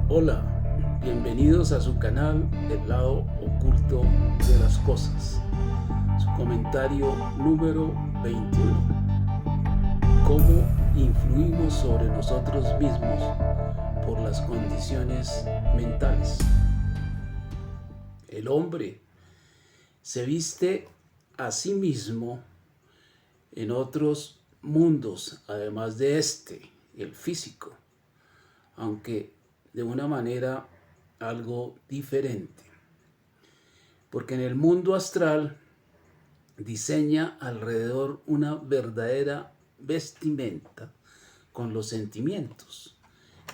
Hola, bienvenidos a su canal El lado oculto de las cosas. Su comentario número 21. ¿Cómo influimos sobre nosotros mismos por las condiciones mentales? El hombre se viste a sí mismo en otros mundos, además de el físico, aunque de una manera algo diferente. Porque en el mundo astral diseña alrededor una verdadera vestimenta con los sentimientos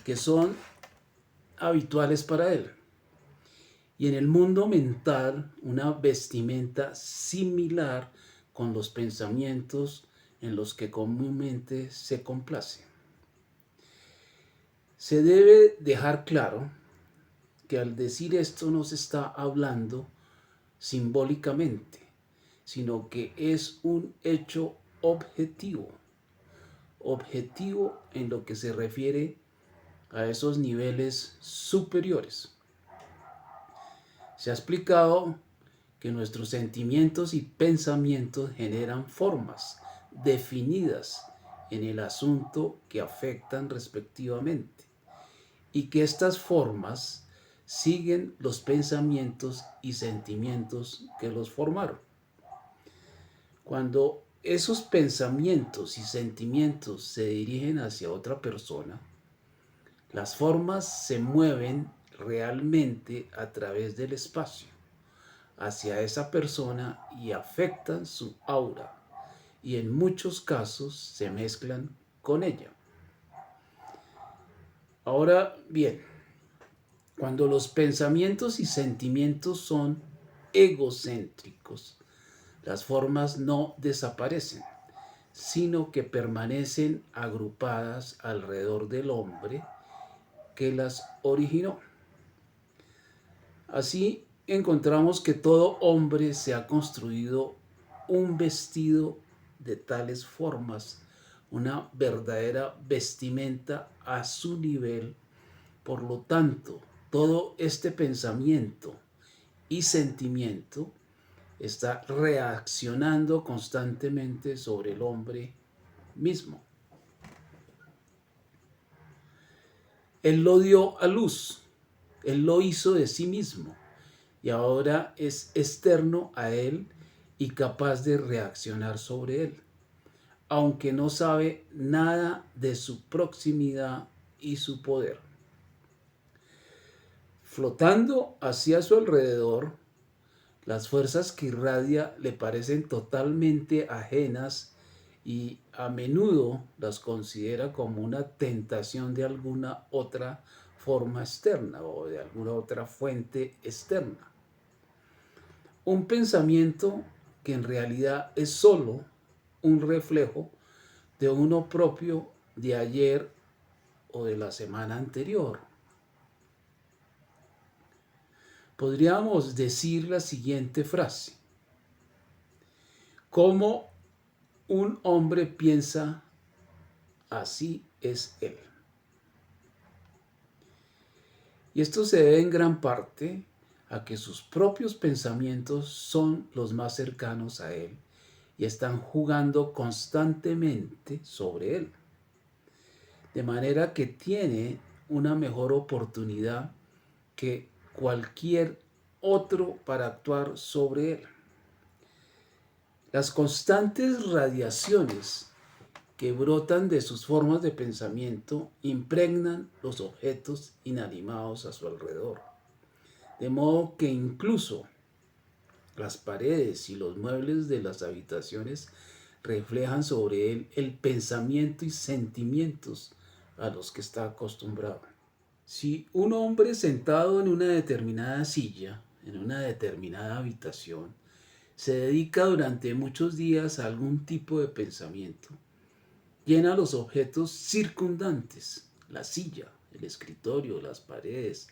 que son habituales para él. Y en el mundo mental una vestimenta similar con los pensamientos en los que comúnmente se complace. Se debe dejar claro que al decir esto no se está hablando simbólicamente, sino que es un hecho objetivo en lo que se refiere a esos niveles superiores. Se ha explicado que nuestros sentimientos y pensamientos generan formas definidas en el asunto que afectan respectivamente y que estas formas siguen los pensamientos y sentimientos que los formaron. Cuando esos pensamientos y sentimientos se dirigen hacia otra persona, las formas se mueven realmente a través del espacio hacia esa persona y afectan su aura y en muchos casos se mezclan con ella. Ahora bien, cuando los pensamientos y sentimientos son egocéntricos, las formas no desaparecen, sino que permanecen agrupadas alrededor del hombre que las originó. Así encontramos que todo hombre se ha construido un vestido de tales formas, una verdadera vestimenta a su nivel. Por lo tanto, todo este pensamiento y sentimiento está reaccionando constantemente sobre el hombre mismo. Él lo dio a luz, él lo hizo de sí mismo y ahora es externo a él y capaz de reaccionar sobre él, aunque no sabe nada de su proximidad y su poder. Flotando hacia su alrededor, las fuerzas que irradia le parecen totalmente ajenas y a menudo las considera como una tentación de alguna otra forma externa o de alguna otra fuente externa. Un pensamiento que en realidad es solo un reflejo de uno propio de ayer o de la semana anterior. Podríamos decir la siguiente frase: como un hombre piensa, así es él. Y esto se debe en gran parte a que sus propios pensamientos son los más cercanos a él y están jugando constantemente sobre él. De manera que tiene una mejor oportunidad que cualquier otro para actuar sobre él. Las constantes radiaciones que brotan de sus formas de pensamiento impregnan los objetos inanimados a su alrededor. De modo que incluso las paredes y los muebles de las habitaciones reflejan sobre él el pensamiento y sentimientos a los que está acostumbrado. Si un hombre sentado en una determinada silla, en una determinada habitación, se dedica durante muchos días a algún tipo de pensamiento, llena los objetos circundantes, la silla, el escritorio, las paredes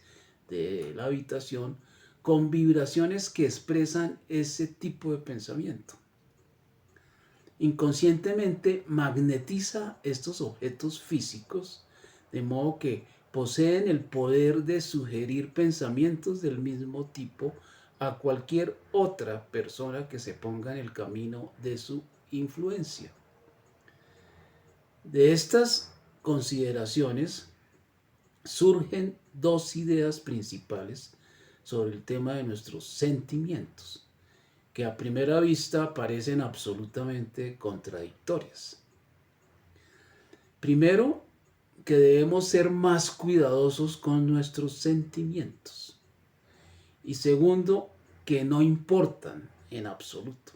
de la habitación, con vibraciones que expresan ese tipo de pensamiento. Inconscientemente magnetiza estos objetos físicos, de modo que poseen el poder de sugerir pensamientos del mismo tipo a cualquier otra persona que se ponga en el camino de su influencia. De estas consideraciones surgen dos ideas principales sobre el tema de nuestros sentimientos, que a primera vista parecen absolutamente contradictorias. Primero, que debemos ser más cuidadosos con nuestros sentimientos. Y segundo, que no importan en absoluto.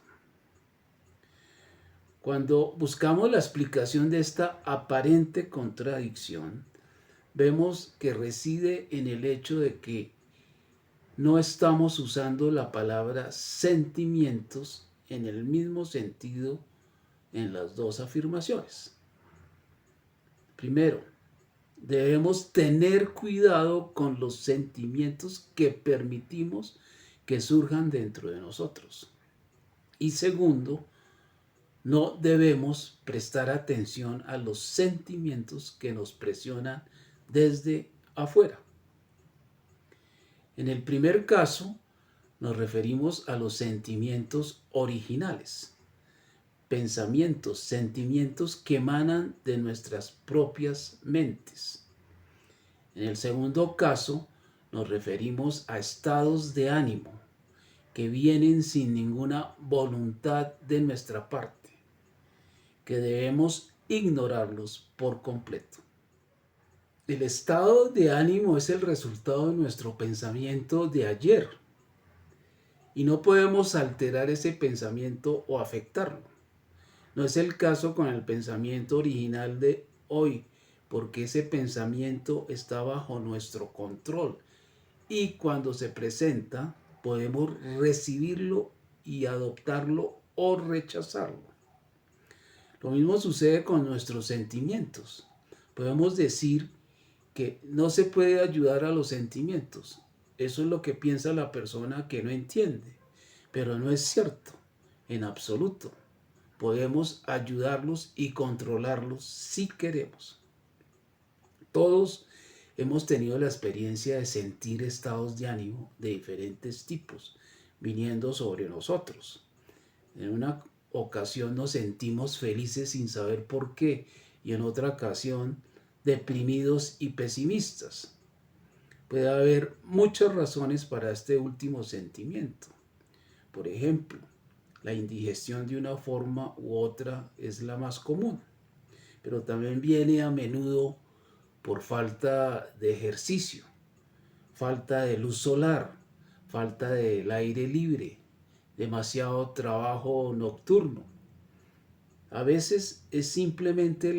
Cuando buscamos la explicación de esta aparente contradicción, vemos que reside en el hecho de que no estamos usando la palabra sentimientos en el mismo sentido en las dos afirmaciones. Primero, debemos tener cuidado con los sentimientos que permitimos que surjan dentro de nosotros. Y segundo, no debemos prestar atención a los sentimientos que nos presionan desde afuera. En el primer caso, nos referimos a los sentimientos originales, pensamientos, sentimientos que emanan de nuestras propias mentes. En el segundo caso, nos referimos a estados de ánimo que vienen sin ninguna voluntad de nuestra parte, que debemos ignorarlos por completo. El estado de ánimo es el resultado de nuestro pensamiento de ayer y no podemos alterar ese pensamiento o afectarlo. No es el caso con el pensamiento original de hoy, porque ese pensamiento está bajo nuestro control y cuando se presenta podemos recibirlo y adoptarlo o rechazarlo. Lo mismo sucede con nuestros sentimientos. Podemos decir que no se puede ayudar a los sentimientos. Eso es lo que piensa la persona que no entiende, pero no es cierto en absoluto. Podemos ayudarlos y controlarlos si queremos. Todos hemos tenido la experiencia de sentir estados de ánimo de diferentes tipos viniendo sobre nosotros. En una ocasión nos sentimos felices sin saber por qué y en otra ocasión deprimidos y pesimistas. Puede haber muchas razones para este último sentimiento. Por ejemplo, la indigestión de una forma u otra es la más común, pero también viene a menudo por falta de ejercicio, falta de luz solar, falta del aire libre, demasiado trabajo nocturno. A veces es simplemente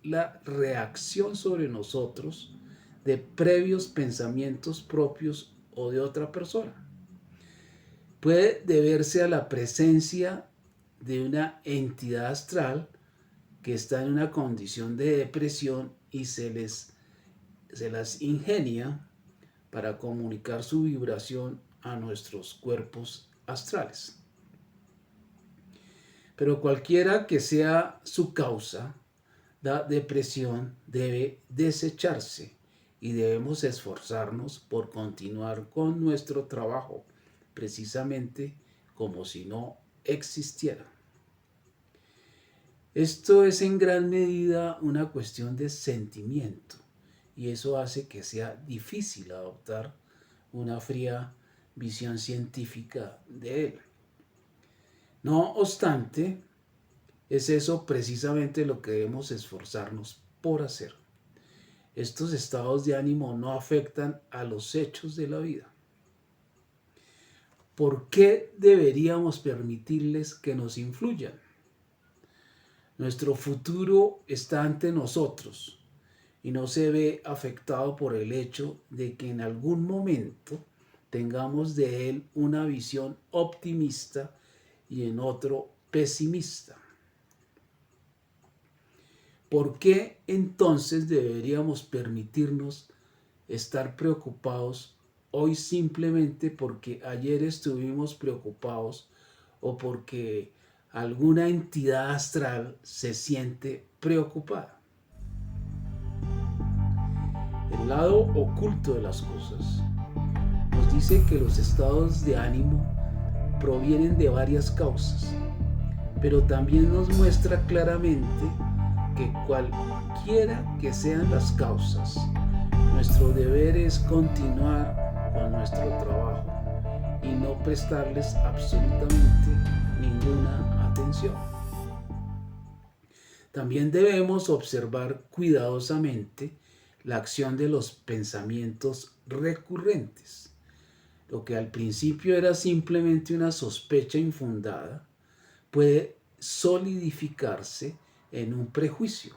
la reacción sobre nosotros de previos pensamientos propios o de otra persona. Puede deberse a la presencia de una entidad astral que está en una condición de depresión y se las ingenia para comunicar su vibración a nuestros cuerpos astrales. Pero cualquiera que sea su causa, la depresión debe desecharse y debemos esforzarnos por continuar con nuestro trabajo, precisamente como si no existiera. Esto es en gran medida una cuestión de sentimiento y eso hace que sea difícil adoptar una fría visión científica de él. No obstante, es eso precisamente lo que debemos esforzarnos por hacer. Estos estados de ánimo no afectan a los hechos de la vida. ¿Por qué deberíamos permitirles que nos influyan? Nuestro futuro está ante nosotros y no se ve afectado por el hecho de que en algún momento tengamos de él una visión optimista y en otro pesimista. ¿Por qué entonces deberíamos permitirnos estar preocupados hoy simplemente porque ayer estuvimos preocupados o porque alguna entidad astral se siente preocupada? el lado oculto de las cosas. Nos dice que los estados de ánimo provienen de varias causas, pero también nos muestra claramente que cualquiera que sean las causas, nuestro deber es continuar con nuestro trabajo y no prestarles absolutamente ninguna atención. También debemos observar cuidadosamente la acción de los pensamientos recurrentes. Lo que al principio era simplemente una sospecha infundada puede solidificarse en un prejuicio,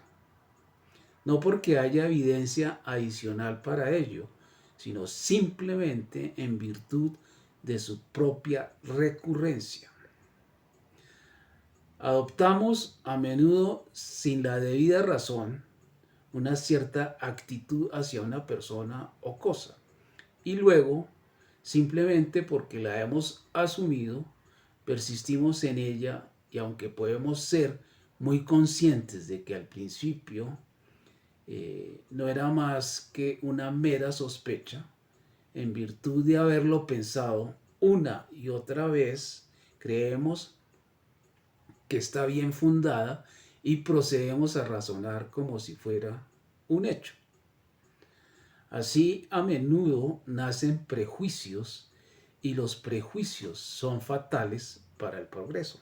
no porque haya evidencia adicional para ello, sino simplemente en virtud de su propia recurrencia. Adoptamos a menudo sin la debida razón una cierta actitud hacia una persona o cosa y luego, simplemente porque la hemos asumido, persistimos en ella y aunque podemos ser muy conscientes de que al principio no era más que una mera sospecha, en virtud de haberlo pensado una y otra vez, creemos que está bien fundada y procedemos a razonar como si fuera un hecho. Así a menudo nacen prejuicios y los prejuicios son fatales para el progreso.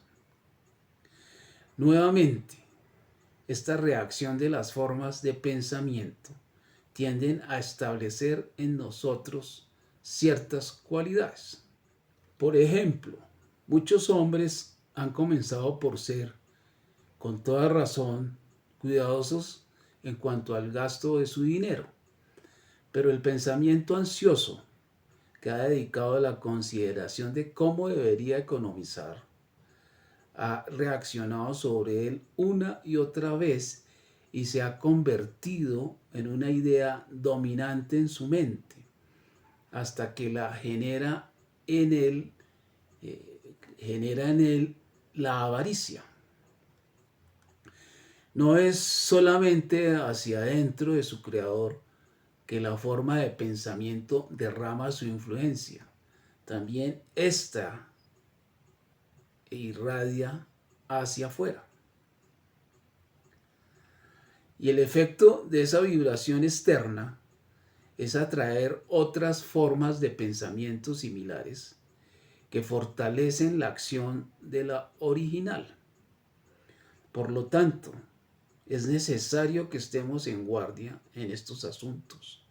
Nuevamente, esta reacción de las formas de pensamiento tienden a establecer en nosotros ciertas cualidades. Por ejemplo, muchos hombres han comenzado por ser, con toda razón, cuidadosos en cuanto al gasto de su dinero, pero el pensamiento ansioso que ha dedicado a la consideración de cómo debería economizar ha reaccionado sobre él una y otra vez y se ha convertido en una idea dominante en su mente hasta que la genera en él la avaricia. No es solamente hacia adentro de su creador que la forma de pensamiento derrama su influencia, también ésta irradia hacia afuera. Y el efecto de esa vibración externa es atraer otras formas de pensamiento similares que fortalecen la acción de la original. Por lo tanto, es necesario que estemos en guardia en estos asuntos,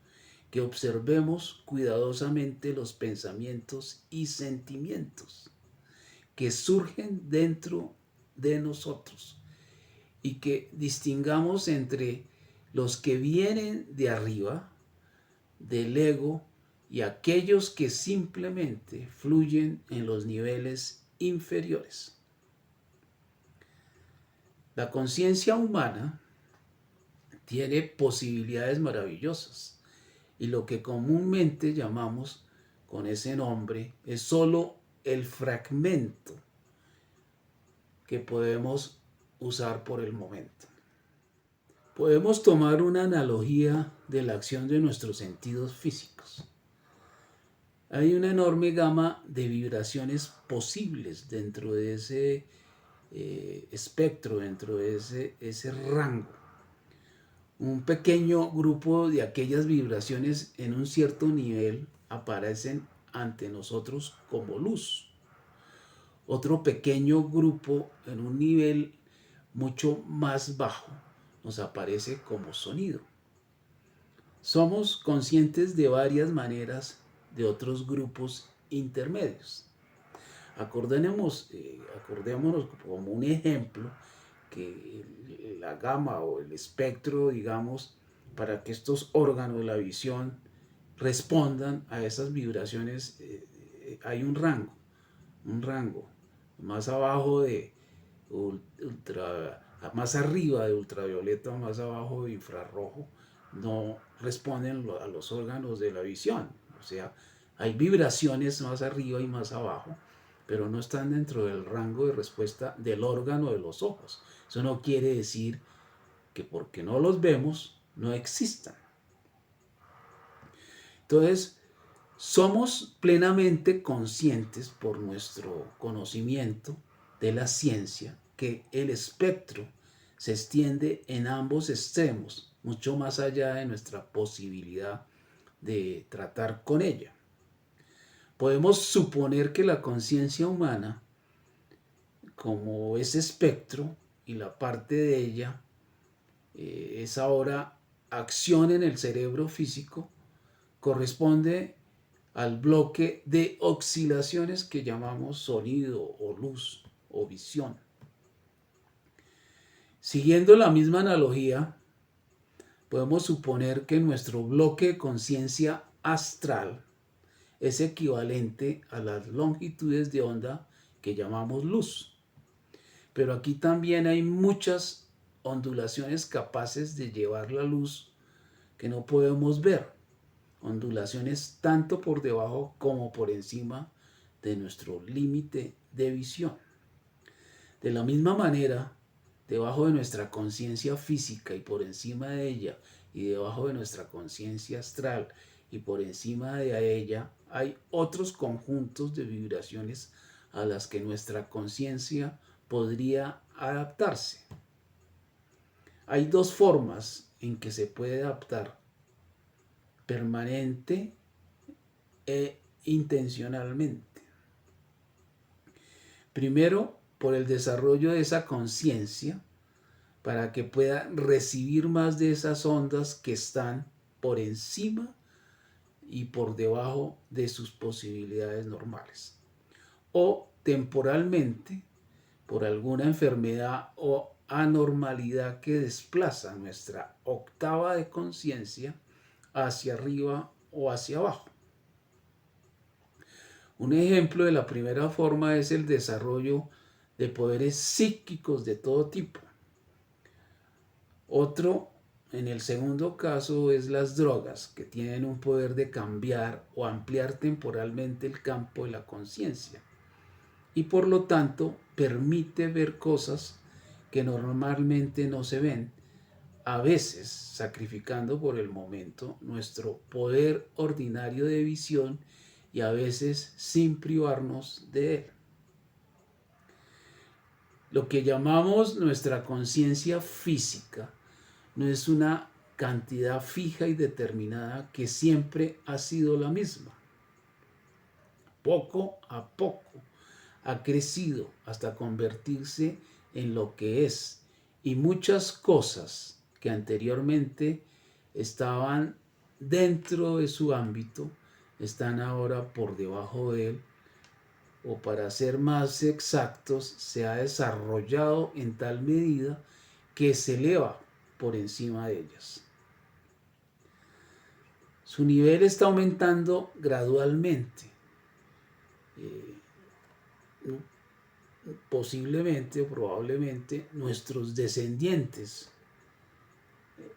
que observemos cuidadosamente los pensamientos y sentimientos que surgen dentro de nosotros y que distingamos entre los que vienen de arriba, del ego, y aquellos que simplemente fluyen en los niveles inferiores. La conciencia humana tiene posibilidades maravillosas y lo que comúnmente llamamos con ese nombre es solo el fragmento que podemos usar por el momento. Podemos tomar una analogía de la acción de nuestros sentidos físicos. Hay una enorme gama de vibraciones posibles dentro de ese espectro, dentro de ese rango. Un pequeño grupo de aquellas vibraciones en un cierto nivel aparecen ante nosotros como luz. Otro pequeño grupo en un nivel mucho más bajo nos aparece como sonido. Somos conscientes de varias maneras de otros grupos intermedios. Acordémonos como un ejemplo que la gama o el espectro, digamos, para que estos órganos de la visión respondan a esas vibraciones, hay un rango, más abajo de más arriba de ultravioleta, más abajo de infrarrojo, no responden a los órganos de la visión. O sea, hay vibraciones más arriba y más abajo, pero no están dentro del rango de respuesta del órgano de los ojos. Eso no quiere decir que porque no los vemos, no existan. Entonces, somos plenamente conscientes por nuestro conocimiento de la ciencia que el espectro se extiende en ambos extremos, mucho más allá de nuestra posibilidad de tratar con ella. Podemos suponer que la conciencia humana, como ese espectro y la parte de ella, es ahora acción en el cerebro físico, corresponde al bloque de oscilaciones que llamamos sonido o luz o visión. Siguiendo la misma analogía, podemos suponer que nuestro bloque de conciencia astral es equivalente a las longitudes de onda que llamamos luz. Pero aquí también hay muchas ondulaciones capaces de llevar la luz que no podemos ver. Ondulaciones tanto por debajo como por encima de nuestro límite de visión. De la misma manera, debajo de nuestra conciencia física y por encima de ella, y debajo de nuestra conciencia astral y por encima de ella, hay otros conjuntos de vibraciones a las que nuestra conciencia podría adaptarse. Hay dos formas en que se puede adaptar: permanente e intencionalmente. Primero, por el desarrollo de esa conciencia para que pueda recibir más de esas ondas que están por encima y por debajo de sus posibilidades normales. O temporalmente, por alguna enfermedad o anormalidad que desplaza nuestra octava de conciencia hacia arriba o hacia abajo. Un ejemplo de la primera forma es el desarrollo de poderes psíquicos de todo tipo. Otro, en el segundo caso, es las drogas, que tienen un poder de cambiar o ampliar temporalmente el campo de la conciencia y por lo tanto permite ver cosas que normalmente no se ven, a veces sacrificando por el momento nuestro poder ordinario de visión y a veces sin privarnos de él. Lo que llamamos nuestra conciencia física no es una cantidad fija y determinada que siempre ha sido la misma. Poco a poco ha crecido hasta convertirse en lo que es, y muchas cosas que anteriormente estaban dentro de su ámbito están ahora por debajo de él, o para ser más exactos, se ha desarrollado en tal medida que se eleva por encima de ellas. Su nivel está aumentando gradualmente. Posiblemente o probablemente nuestros descendientes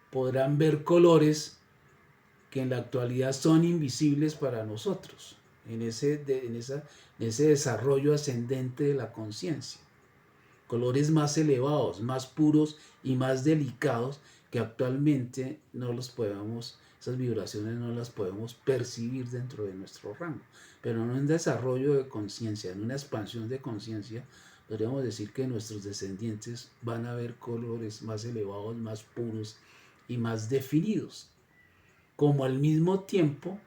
podrán ver colores que en la actualidad son invisibles para nosotros, en ese desarrollo ascendente de la conciencia. Colores más elevados, más puros y más delicados que actualmente no los podemos, esas vibraciones no las podemos percibir dentro de nuestro rango. Pero en un desarrollo de conciencia, en una expansión de conciencia, podríamos decir que nuestros descendientes van a ver colores más elevados, más puros y más definidos, como al mismo tiempo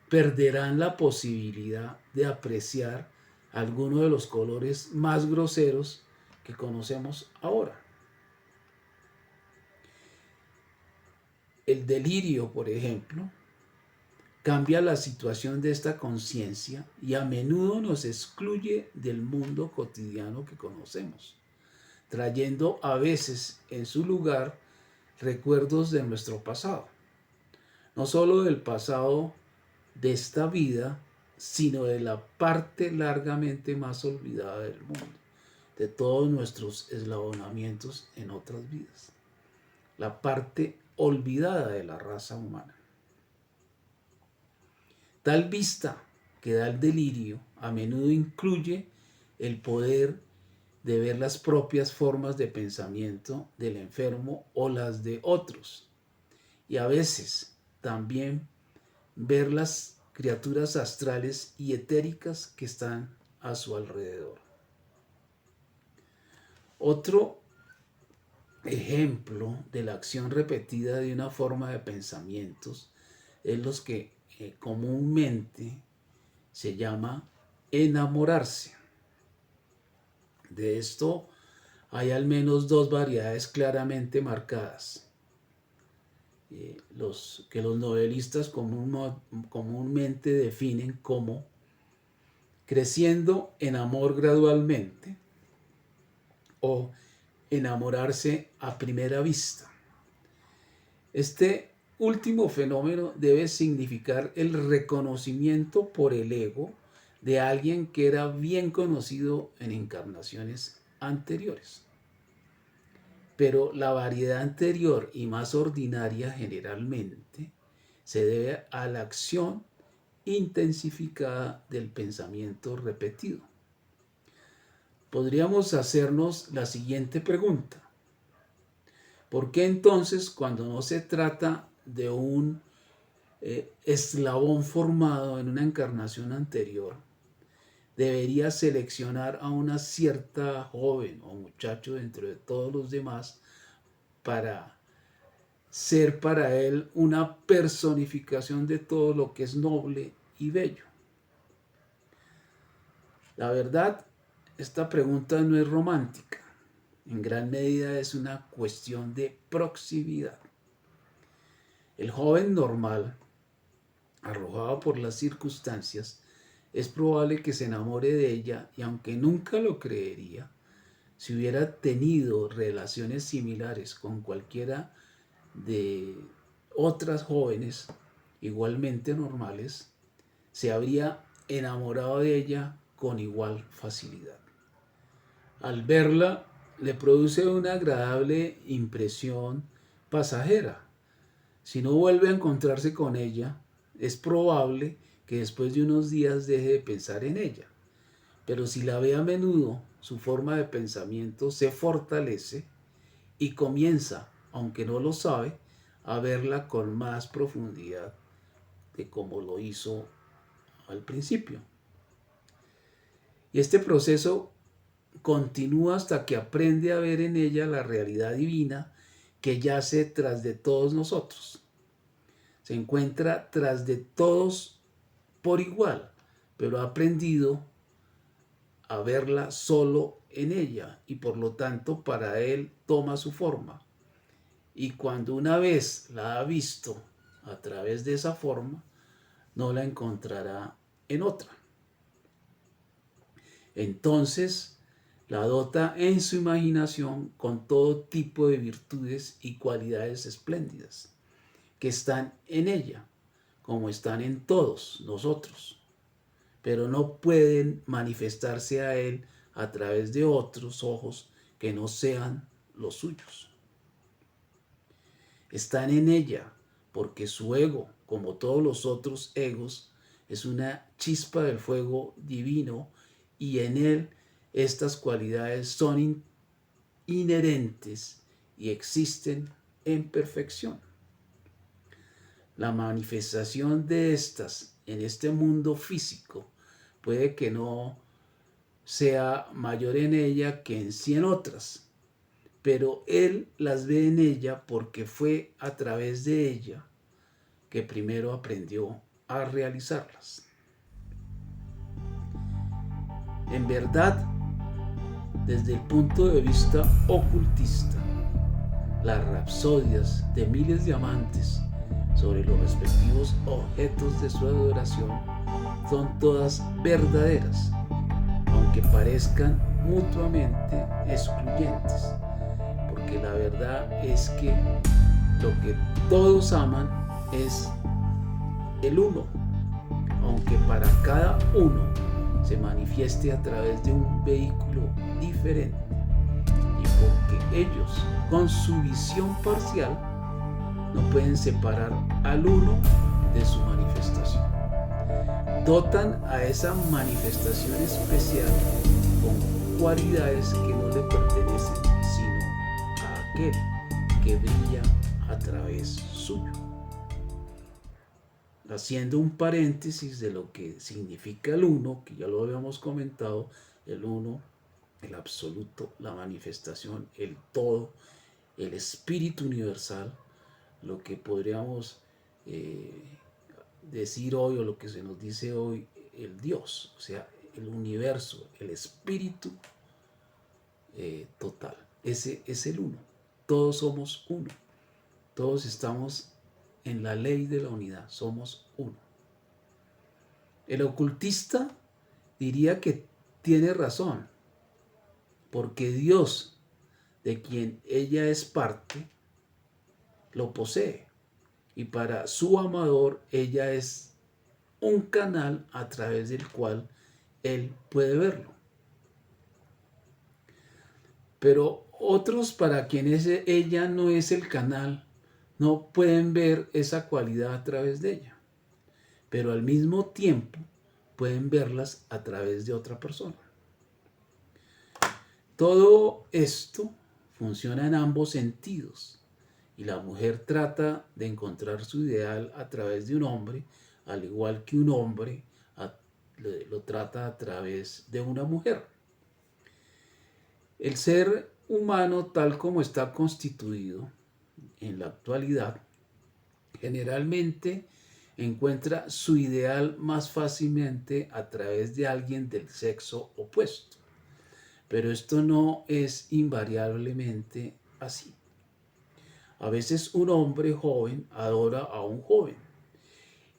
perderán la posibilidad de apreciar algunos de los colores más groseros que conocemos ahora. El delirio, por ejemplo, cambia la situación de esta conciencia y a menudo nos excluye del mundo cotidiano que conocemos, trayendo a veces en su lugar recuerdos de nuestro pasado. No solo del pasado de esta vida, sino de la parte largamente más olvidada del mundo, de todos nuestros eslabonamientos en otras vidas, la parte olvidada de la raza humana. Tal vista que da el delirio a menudo incluye el poder de ver las propias formas de pensamiento del enfermo o las de otros, y a veces también ver las criaturas astrales y etéricas que están a su alrededor. Otro ejemplo de la acción repetida de una forma de pensamientos es los que comúnmente se llama enamorarse. De esto hay al menos dos variedades claramente marcadas, los novelistas comúnmente definen como creciendo en amor gradualmente o enamorarse a primera vista. Este último fenómeno debe significar el reconocimiento por el ego de alguien que era bien conocido en encarnaciones anteriores. Pero la variedad anterior y más ordinaria generalmente se debe a la acción intensificada del pensamiento repetido. Podríamos hacernos la siguiente pregunta: ¿por qué entonces, cuando no se trata de un eslabón formado en una encarnación anterior, debería seleccionar a una cierta joven o muchacho dentro de todos los demás para ser para él una personificación de todo lo que es noble y bello? La verdad, esta pregunta no es romántica. En gran medida es una cuestión de proximidad. El joven normal, arrojado por las circunstancias, es probable que se enamore de ella, y aunque nunca lo creería, si hubiera tenido relaciones similares con cualquiera de otras jóvenes igualmente normales, se habría enamorado de ella con igual facilidad. Al verla, le produce una agradable impresión pasajera. Si no vuelve a encontrarse con ella, es probable que después de unos días deje de pensar en ella. Pero si la ve a menudo, su forma de pensamiento se fortalece y comienza, aunque no lo sabe, a verla con más profundidad de como lo hizo al principio. Y este proceso continúa hasta que aprende a ver en ella la realidad divina que yace tras de todos nosotros. Se encuentra tras de todos por igual, pero ha aprendido a verla solo en ella y por lo tanto para él toma su forma. Y cuando una vez la ha visto a través de esa forma, no la encontrará en otra. Entonces la dota en su imaginación con todo tipo de virtudes y cualidades espléndidas que están en ella, como están en todos nosotros, pero no pueden manifestarse a él a través de otros ojos que no sean los suyos. Están en ella porque su ego, como todos los otros egos, es una chispa del fuego divino, y en él estas cualidades son inherentes y existen en perfección. La manifestación de estas en este mundo físico puede que no sea mayor en ella que en 100 otras, pero él las ve en ella porque fue a través de ella que primero aprendió a realizarlas. En verdad, desde el punto de vista ocultista, las rapsodias de miles de amantes sobre los respectivos objetos de su adoración son todas verdaderas, aunque parezcan mutuamente excluyentes, porque la verdad es que lo que todos aman es el uno, aunque para cada uno se manifieste a través de un vehículo diferente, y porque ellos, con su visión parcial, no pueden separar al uno de su manifestación. Dotan a esa manifestación especial con cualidades que no le pertenecen, sino a aquel que brilla a través suyo. haciendo un paréntesis de lo que significa el uno, que ya lo habíamos comentado, el uno, el absoluto, la manifestación, el todo, el espíritu universal, lo que podríamos decir hoy, o lo que se nos dice hoy, el Dios, o sea, el universo, el espíritu total. Ese es el uno. Todos somos uno. Todos estamos en la ley de la unidad. Somos uno. El ocultista diría que tiene razón, porque Dios, de quien ella es parte, lo posee. Y para su amador, ella es un canal a través del cual él puede verlo. Pero otros para quienes ella no es el canal, no pueden ver esa cualidad a través de ella. Pero al mismo tiempo pueden verlas a través de otra persona. Todo esto funciona en ambos sentidos. Y la mujer trata de encontrar su ideal a través de un hombre, al igual que un hombre lo trata a través de una mujer. El ser humano, tal como está constituido en la actualidad, generalmente encuentra su ideal más fácilmente a través de alguien del sexo opuesto. Pero esto no es invariablemente así. A veces un hombre joven adora a un joven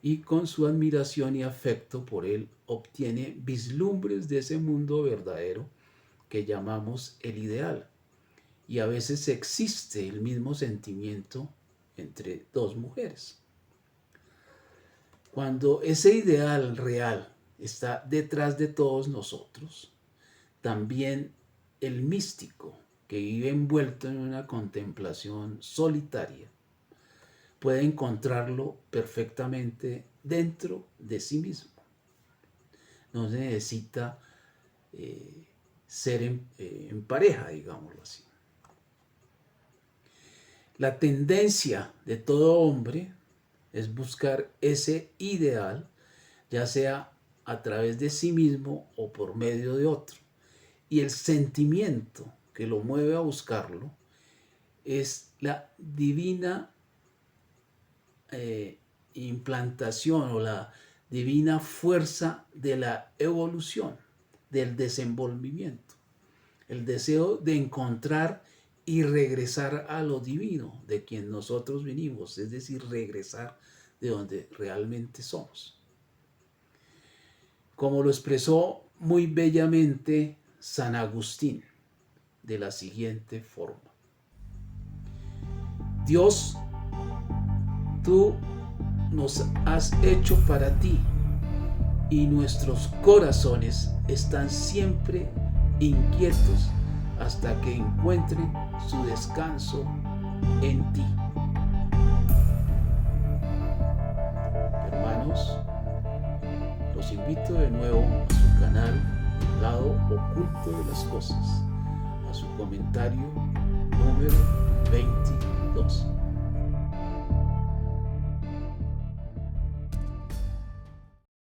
y con su admiración y afecto por él obtiene vislumbres de ese mundo verdadero que llamamos el ideal. Y a veces existe el mismo sentimiento entre dos mujeres. Cuando ese ideal real está detrás de todos nosotros, también el místico que vive envuelto en una contemplación solitaria puede encontrarlo perfectamente dentro de sí mismo. No se necesita ser en pareja, digámoslo así. La tendencia de todo hombre es buscar ese ideal, ya sea a través de sí mismo o por medio de otro. Y el sentimiento que lo mueve a buscarlo es la divina implantación o la divina fuerza de la evolución, del desenvolvimiento. El deseo de encontrar y regresar a lo divino de quien nosotros vinimos, es decir, regresar de donde realmente somos. Como lo expresó muy bellamente San Agustín, de la siguiente forma: Dios, tú nos has hecho para ti y nuestros corazones están siempre inquietos hasta que encuentren su descanso en ti. Hermanos, los invito de nuevo a su canal El lado oculto de las cosas, a su comentario número 22.